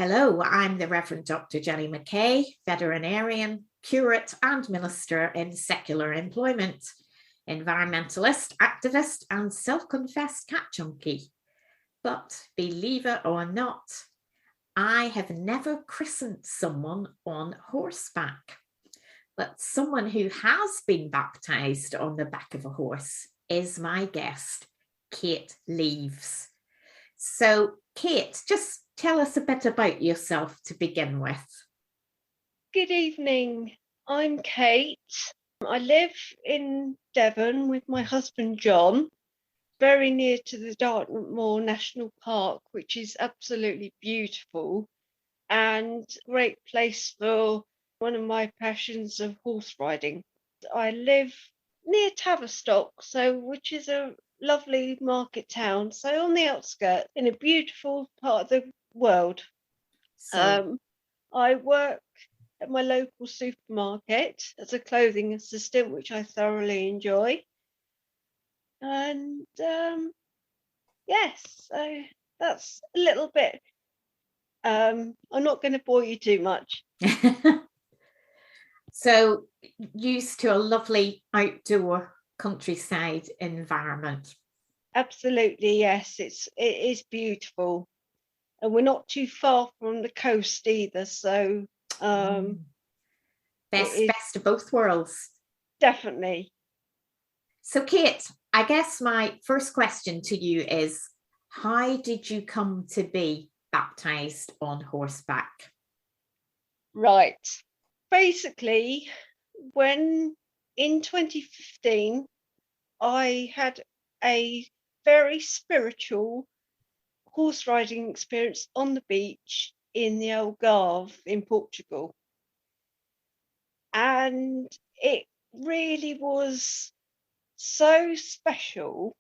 Hello, I'm the Reverend Dr. Jenny McKay, veterinarian, curate, and minister in secular employment, environmentalist, activist, and self confessed cat junkie. But believe it or not, I have never christened someone on horseback. But someone who has been baptized on the back of a horse is my guest, Kate Leeves. So, Kate, just tell us a bit about yourself to begin with. Good evening. I'm Kate. I live in Devon with my husband John, very near to the Dartmoor National Park, which is absolutely beautiful and a great place for one of my passions of horse riding. I live near Tavistock, which is a lovely market town, so on the outskirts in a beautiful part of the world. I work at my local supermarket as a clothing assistant, which I thoroughly enjoy. And yes, so that's a little bit. I'm not going to bore you too much. So, used to a lovely outdoor countryside environment. Absolutely, yes. It is beautiful, and we're not too far from the coast either. So, best of both worlds. Definitely. So, Kate, I guess my first question to you is, how did you come to be baptized on horseback? Right. Basically, when in 2015, I had a very spiritual horse riding experience on the beach in the Algarve in Portugal. And it really was so special.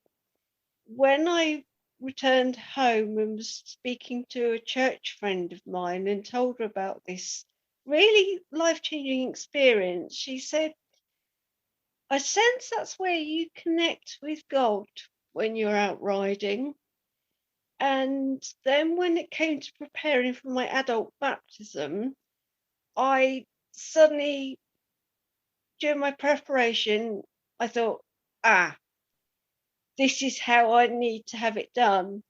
When I returned home and was speaking to a church friend of mine and told her about this really life-changing experience, she said, I sense that's where you connect with God when you're out riding. And then when it came to preparing for my adult baptism, I suddenly, during my preparation, I thought, this is how I need to have it done.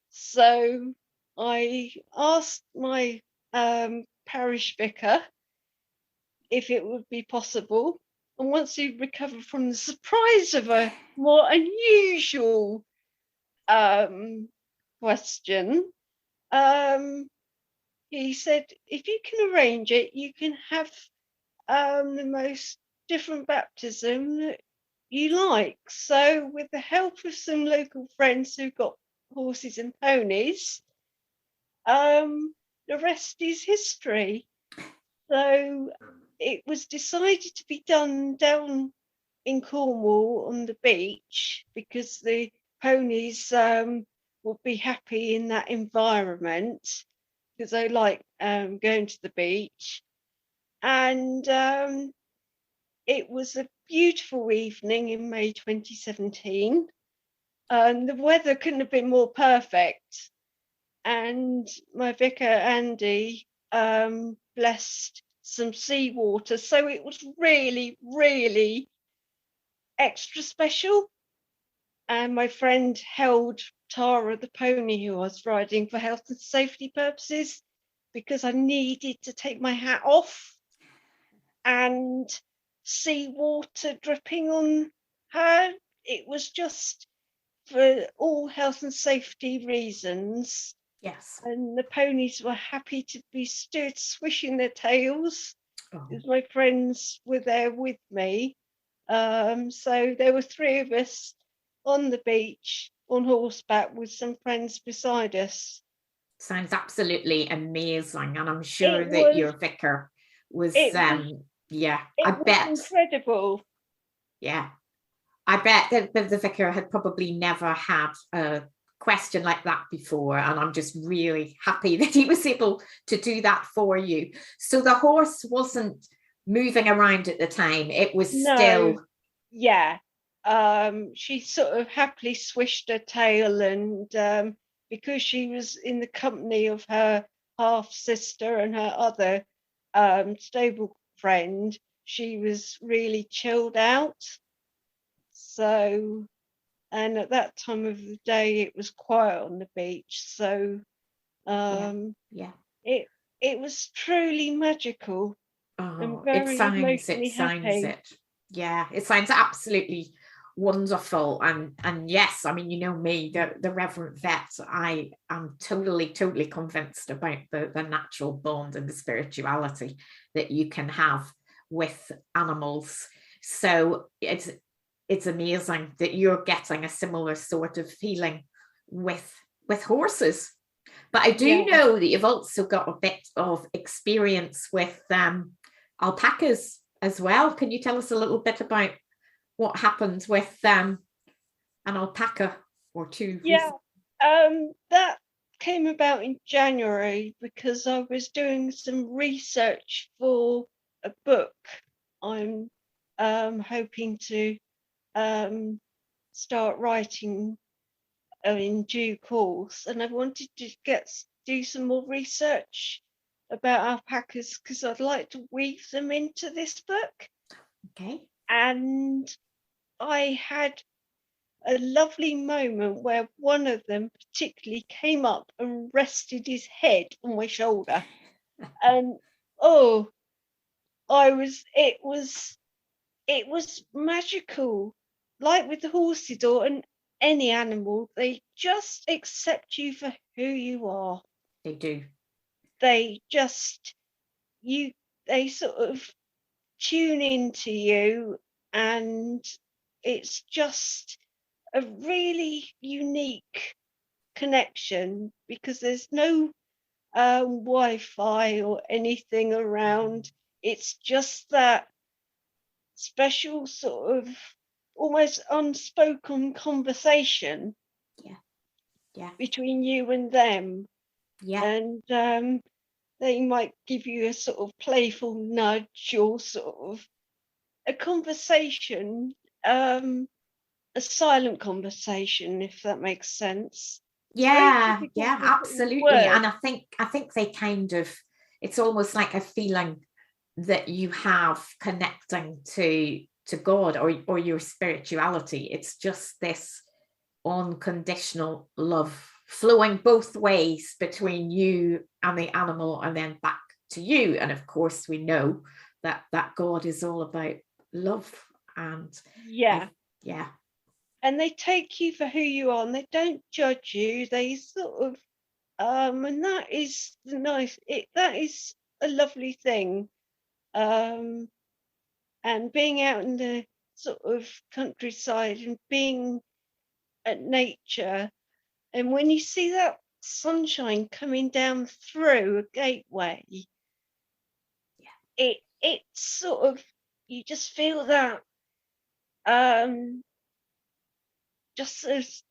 So I asked my parish vicar if it would be possible. And once he recovered from the surprise of a more unusual question, he said, if you can arrange it, you can have the most different baptism that you like. So with the help of some local friends who got horses and ponies, the rest is history. So it was decided to be done down in Cornwall on the beach because the ponies would be happy in that environment because they like going to the beach. And it was a beautiful evening in May 2017. And the weather couldn't have been more perfect. And my vicar, Andy, blessed some seawater. So it was really, really extra special. And my friend held Tara, the pony who I was riding, for health and safety purposes because I needed to take my hat off and see water dripping on her. It was just for all health and safety reasons. Yes. And the ponies were happy to be stood swishing their tails because my friends were there with me. So there were three of us on the beach on horseback with some friends beside us. Sounds absolutely amazing. And I'm sure that your vicar was, yeah, I bet. Incredible. Yeah. I bet that the vicar had probably never had a question like that before. And I'm just really happy that he was able to do that for you. So the horse wasn't moving around at the time. It was still. Yeah. She sort of happily swished her tail, and because she was in the company of her half sister and her other stable friend, she was really chilled out. So, and at that time of the day, it was quiet on the beach. So, Yeah. it was truly magical and Oh, very it emotionally sounds happy. it. Yeah, it sounds absolutely wonderful. And yes, I mean, you know me, the Reverend Vet, I am totally convinced about the natural bond and the spirituality that you can have with animals. So it's amazing that you're getting a similar sort of feeling with horses. But I do Yeah. know that you've also got a bit of experience with alpacas as well. Can you tell us a little bit about what happens with an alpaca or two? Yeah. That came about in January because I was doing some research for a book I'm hoping to start writing in due course, and I wanted to do some more research about alpacas because I'd like to weave them into this book. Okay. And I had a lovely moment where one of them particularly came up and rested his head on my shoulder. And oh, it was magical. Like with the horses or any animal, they just accept you for who you are. They do. They just you they sort of tune into you, and it's just a really unique connection because there's no Wi-Fi or anything around. It's just that special sort of almost unspoken conversation Yeah. Yeah. between you and them, Yeah. and they might give you a sort of playful nudge or sort of a conversation, a silent conversation, if that makes sense. It's very Yeah. difficult Yeah. to put in Absolutely. words. And I think they kind of, it's almost like a feeling that you have connecting to God or your spirituality. It's just this unconditional love flowing both ways between you and the animal and then back to you. And of course we know that God is all about love. And Yeah. I, yeah. And they take you for who you are and they don't judge you. They sort of and that is that is a lovely thing. Um and being out in the sort of countryside and being at nature, and when you see that sunshine coming down through a gateway, it sort of, you just feel that just as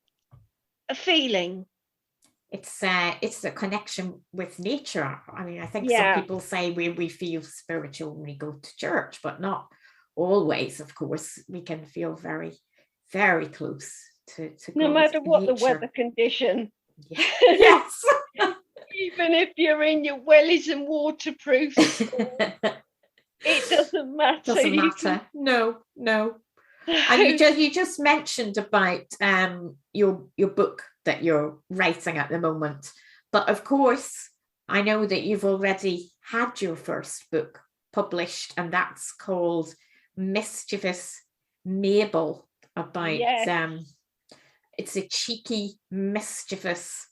a feeling. It's a connection with nature. I mean, I think some Yeah. people say we feel spiritual when we go to church, but not always. Of course, we can feel very close to No God matter and what the weather nature. condition. Yeah. Yes. Even if you're in your wellies and waterproofs, it doesn't matter. Doesn't You can. matter. No, no. And you just mentioned about your book that you're writing at the moment. But of course, I know that you've already had your first book published, and that's called Mischievous Mabel, about Yes, it's a cheeky, mischievous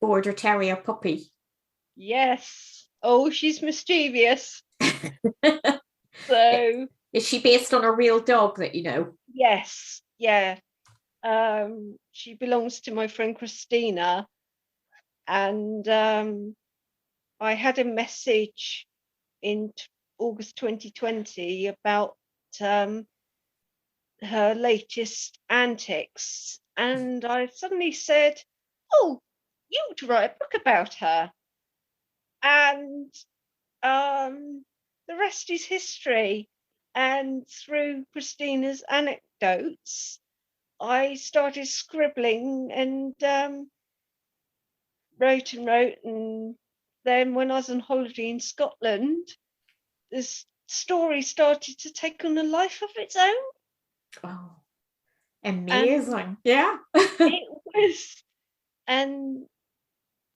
border terrier puppy. yes. Oh, she's mischievous. So Is she based on a real dog that you know? yes, yeah. She belongs to my friend Christina, and I had a message in August 2020 about um, her latest antics, and I suddenly said, "Oh, you ought to write a book about her." And the rest is history. And through Christina's anecdotes, I started scribbling and wrote and then when I was on holiday in Scotland, this story started to take on a life of its own. Oh, And amazing. Yeah. it was, and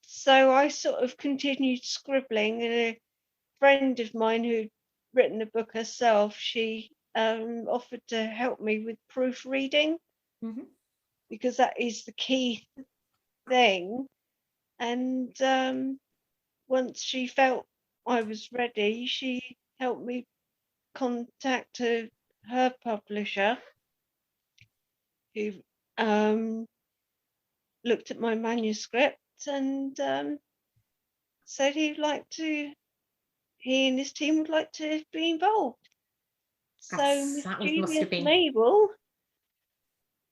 so I sort of continued scribbling, and a friend of mine who'd written a book herself, she offered to help me with proofreading, Mhm. because that is the key thing. And once she felt I was ready, she helped me contact her publisher, who looked at my manuscript and said he and his team would like to be involved. So Must have Mischievous been, Mabel.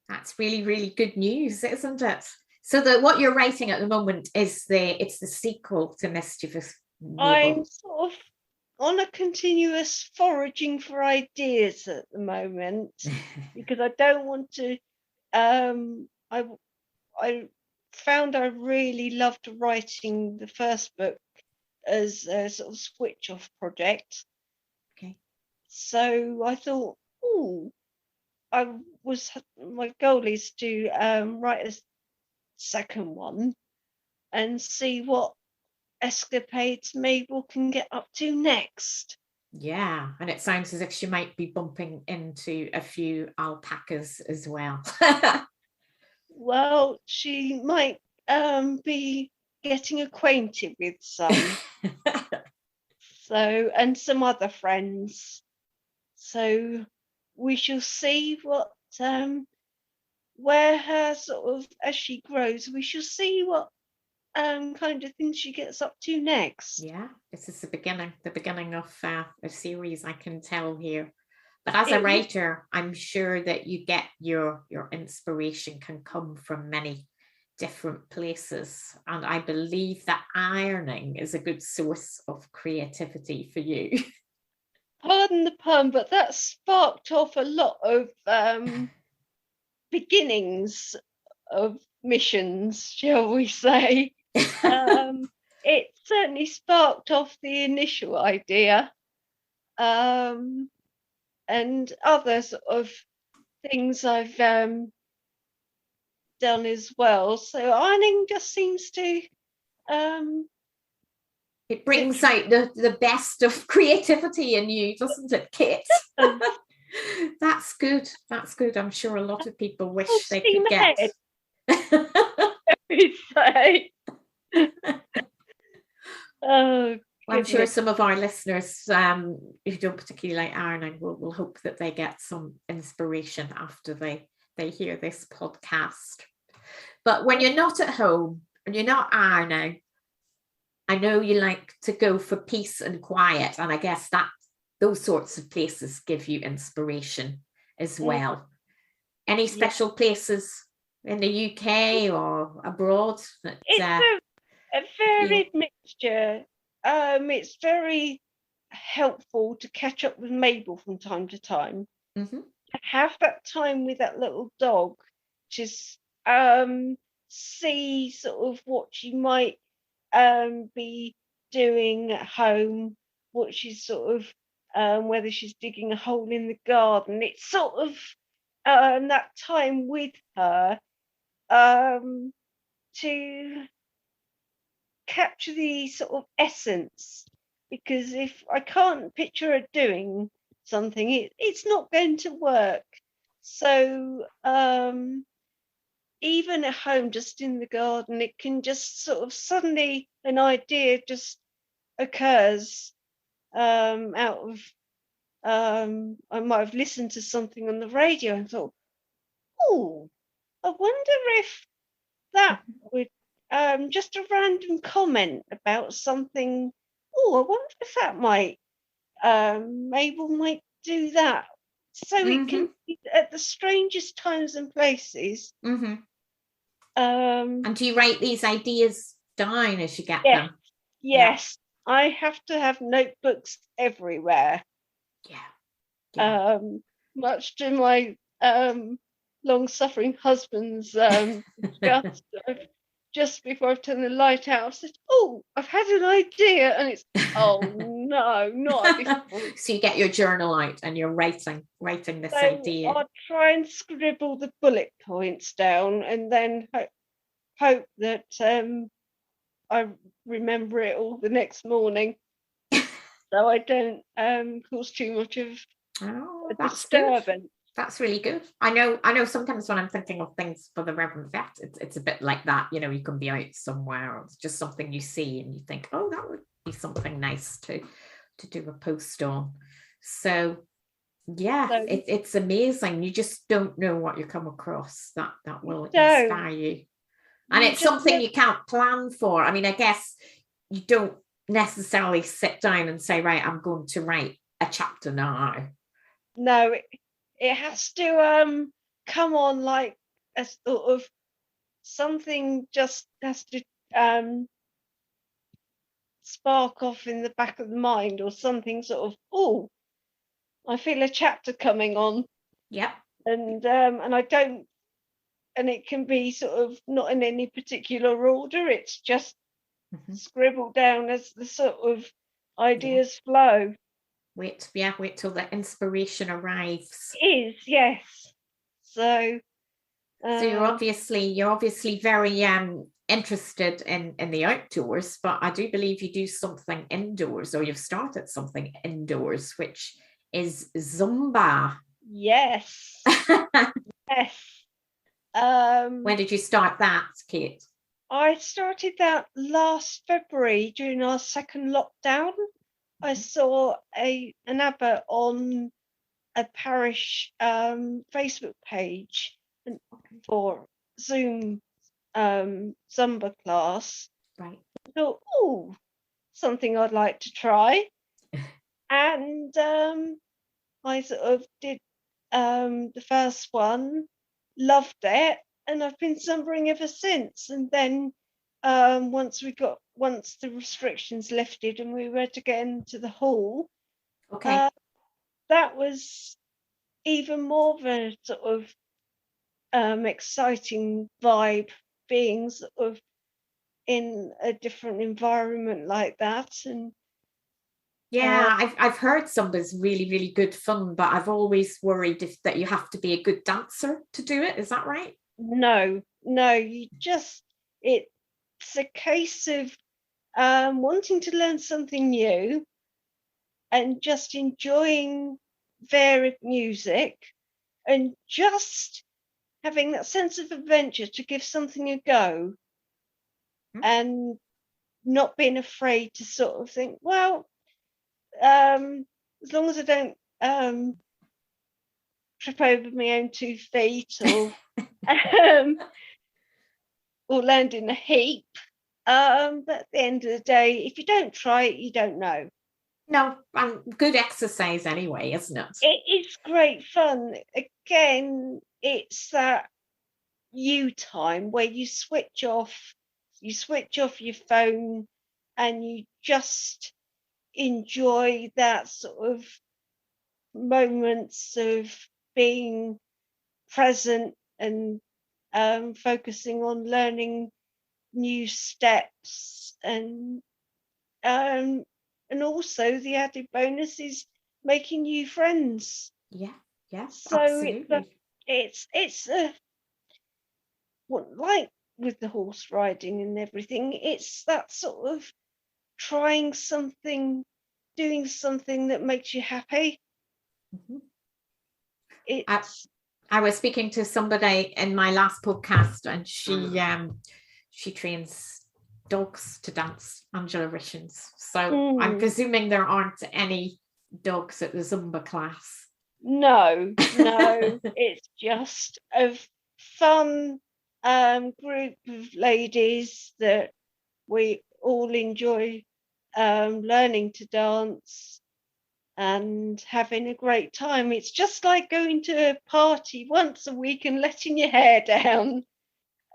that's really, really good news, isn't it? So that what you're writing at the moment is it's the sequel to Mischievous I'm Mabel. sort of on a continuous foraging for ideas at the moment, because I don't want to. I found I really loved writing the first book as a sort of switch off project. Okay. So I thought, my goal is to write a second one and see what escapades Mabel can get up to next. Yeah, and it sounds as if she might be bumping into a few alpacas as well. Well, she might be getting acquainted with some. So, and some other friends. So we shall see what where her sort of, as she grows, we shall see what kind of things she gets up to next. Yeah, this is the beginning of a series, I can tell here. But as a writer, I'm sure that you get your inspiration can come from many different places. And I believe that ironing is a good source of creativity for you. Pardon the pun, but that sparked off a lot of beginnings of missions, shall we say. It certainly sparked off the initial idea, and other sort of things I've done as well. So ironing just seems to It brings out the best of creativity in you, doesn't it, Kit? That's good. That's good. I'm sure a lot of people wish they could get. Say. Oh, well, I'm sure some of our listeners who don't particularly like ironing will hope that they get some inspiration after they hear this podcast. But when you're not at home and you're not ironing, I know you like to go for peace and quiet, and I guess that those sorts of places give you inspiration as well. Any special places in the UK or abroad? It's a varied mixture. It's very helpful to catch up with Mabel from time to time. Mm-hmm. To have that time with that little dog, just see sort of what she might be doing at home, what she's sort of whether she's digging a hole in the garden. It's sort of that time with her to capture the sort of essence, because if I can't picture her doing something, it's not going to work. So even at home, just in the garden, it can just sort of suddenly an idea just occurs out of I might have listened to something on the radio and thought, oh, I wonder if that would just a random comment about something. Oh, I wonder if that might Mabel might do that. So it can be at the strangest times and places. Mm-hmm. And do you write these ideas down as you get them? Yes, I have to have notebooks everywhere. Much to my long-suffering husband's disgust. I've just before I've turned the light out, I said, "Oh, I've had an idea," and it's, "Oh no, not at this point." So you get your journal out and you're writing this So idea. I'll try and scribble the bullet points down, and then hope that I remember it all the next morning, so I don't cause too much of Oh, a that's good. disturbance. That's really good. I know sometimes when I'm thinking of things for the Reverend Vet, it's a bit like that. You can be out somewhere, or it's just something you see and you think, oh, that would be something nice to do a post on. So yeah, So it's amazing. You just don't know what you come across that will so inspire you. And you it's just something you can't plan for. I mean, I guess you don't necessarily sit down and say, right, I'm going to write a chapter now. no, it has to come on like a sort of something, just has to spark off in the back of the mind, or something sort of, oh, I feel a chapter coming on. Yep. And I don't, and it can be sort of not in any particular order, it's just scribbled down as the sort of ideas flow. Wait till the inspiration arrives. It is, yes. So you're obviously very interested in the outdoors, but I do believe you do something indoors, or you've started something indoors, which is Zumba. yes. Yes. When did you start that, Kate? I started that last February during our second lockdown. I saw an advert on a parish Facebook page for Zoom Zumba class. Right. I thought, oh, something I'd like to try. And I sort of did the first one, loved it, and I've been Zumbering ever since. And then once the restrictions lifted and we were to get into the hall, okay, that was even more of a sort of exciting vibe, being sort of in a different environment like that. And yeah, I've heard Zumba's really, really good fun, but I've always worried that you have to be a good dancer to do it. Is that right? no, it's a case of wanting to learn something new and just enjoying varied music, and just having that sense of adventure to give something a go, and not being afraid to sort of think, well, as long as I don't trip over my own 2 feet, or or land in a heap. But at the end of the day, if you don't try it, you don't know. No, good exercise anyway, isn't it? It is great fun. Again, it's that you time where you switch off your phone, and you just enjoy that sort of moments of being present, and focusing on learning new steps, and also the added bonus is making new friends. Yeah, So absolutely. it's like with the horse riding and everything, it's that sort of trying something, doing something that makes you happy. I was speaking to somebody in my last podcast, and she trains dogs to dance, Angela Richens. So I'm presuming there aren't any dogs at the Zumba class. No, it's just a fun group of ladies that we all enjoy learning to dance and having a great time. It's just like going to a party once a week and letting your hair down,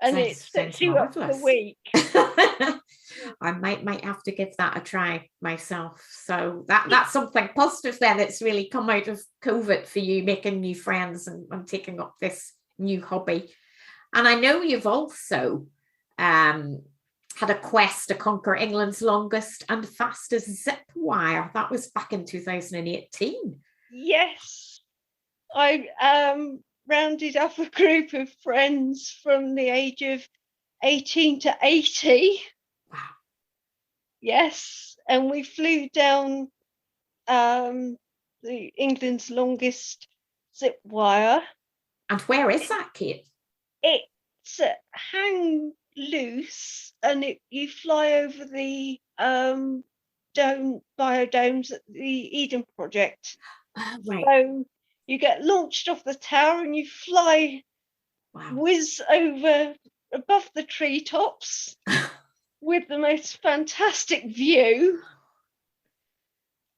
and it sets you up for the week. I might have to give that a try myself. So that's something positive then. It's really come out of COVID for you, making new friends and taking up this new hobby. And I know you've also had a quest to conquer England's longest and fastest zip wire. That was back in 2018. Yes, I rounded up a group of friends from the age of 18 to 80. Wow. Yes, and we flew down the England's longest zip wire. And where is that, Kate? It's hang loose, and you fly over the biodomes at the Eden Project. Right. So you get launched off the tower and you fly, whiz over above the treetops with the most fantastic view.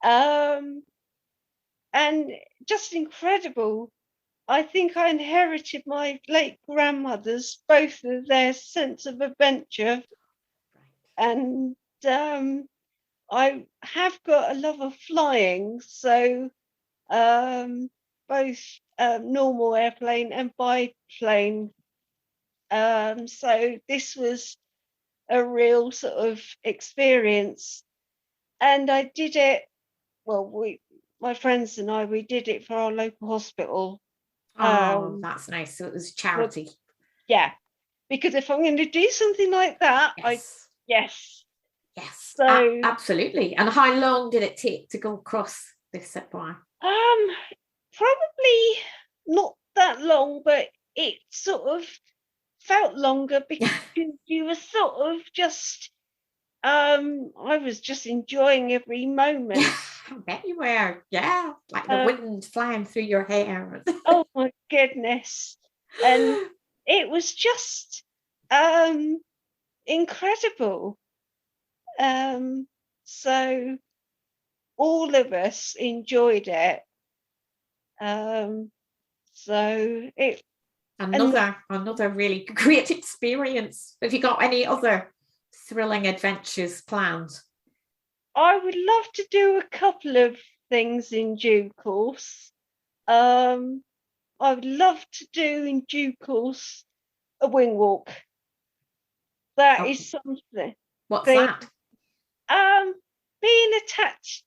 And just incredible. I think I inherited my late grandmother's, both of their sense of adventure. And I have got a love of flying, so both normal airplane and biplane. So this was a real sort of experience. And I did it, my friends and I, we did it for our local hospital. Oh, that's nice. So it was charity. Yeah, because if I'm going to do something like that, yes. So absolutely. And how long did it take to go across this zip wire? Probably not that long, but it sort of felt longer because you were sort of just I was just enjoying every moment. I bet you were. Yeah, like the wind flying through your hair. Oh my goodness. And it was just incredible. So all of us enjoyed it. So it another really great experience. Have you got any other thrilling adventures planned? I would love to do a couple of things in due course. I would love to do in due course a wing walk. That is something. What's that? Being attached,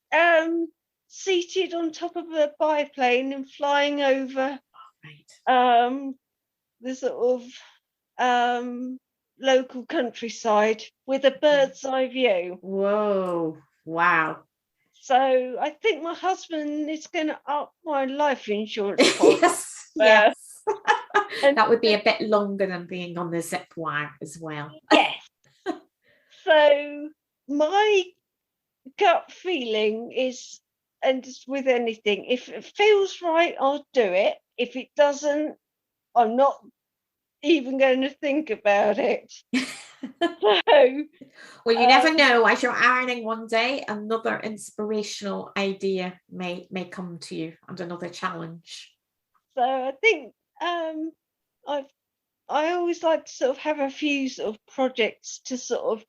seated on top of a biplane and flying over the sort of local countryside with a bird's eye view. Whoa, wow. So I think my husband is going to up my life insurance policy. Yes. That would be a bit longer than being on the zip wire as well. Yes. So my gut feeling is, and with anything, if it feels right, I'll do it. If it doesn't, I'm not even going to think about it. Well, you never know. As you're ironing one day, another inspirational idea may come to you, and another challenge. So I think I always like to sort of have a few sort of projects to sort of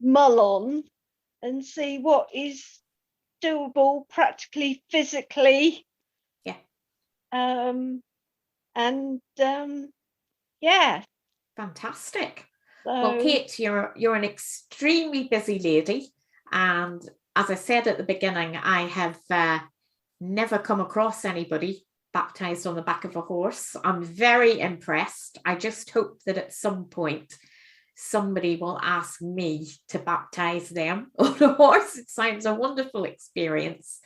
mull on and see what is doable practically, physically. Yeah. Yeah. Fantastic. So, well, Kate, you're an extremely busy lady, and as I said at the beginning, I have never come across anybody baptized on the back of a horse. I'm very impressed. I just hope that at some point somebody will ask me to baptize them on a horse. It sounds a wonderful experience.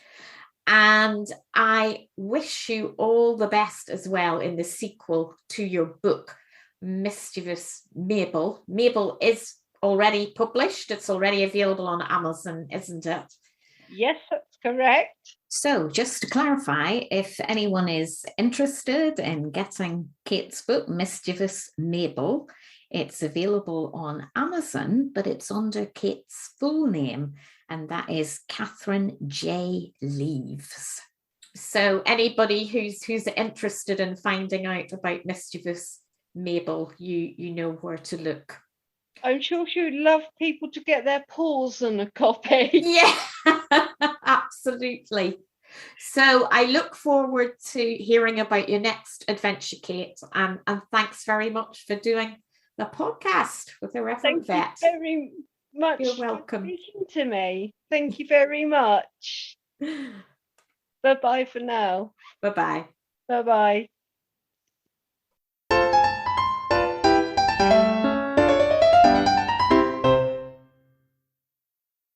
And I wish you all the best as well in the sequel to your book, Mischievous Mabel. Mabel is already published. It's already available on Amazon, isn't it? Yes, that's correct. So just to clarify, if anyone is interested in getting Kate's book, Mischievous Mabel, it's available on Amazon, but it's under Kate's full name, and that is Catherine J Leeves. So anybody who's interested in finding out about Mischievous Mabel, you know where to look. I'm sure she would love people to get their paws on a copy. Yeah, absolutely. So I look forward to hearing about your next adventure, Kate, and thanks very much for doing the podcast with the Reverend Thank Vet. you very much. You're welcome. For speaking to me. Thank you very much. Bye-bye for now. Bye-bye. Bye-bye.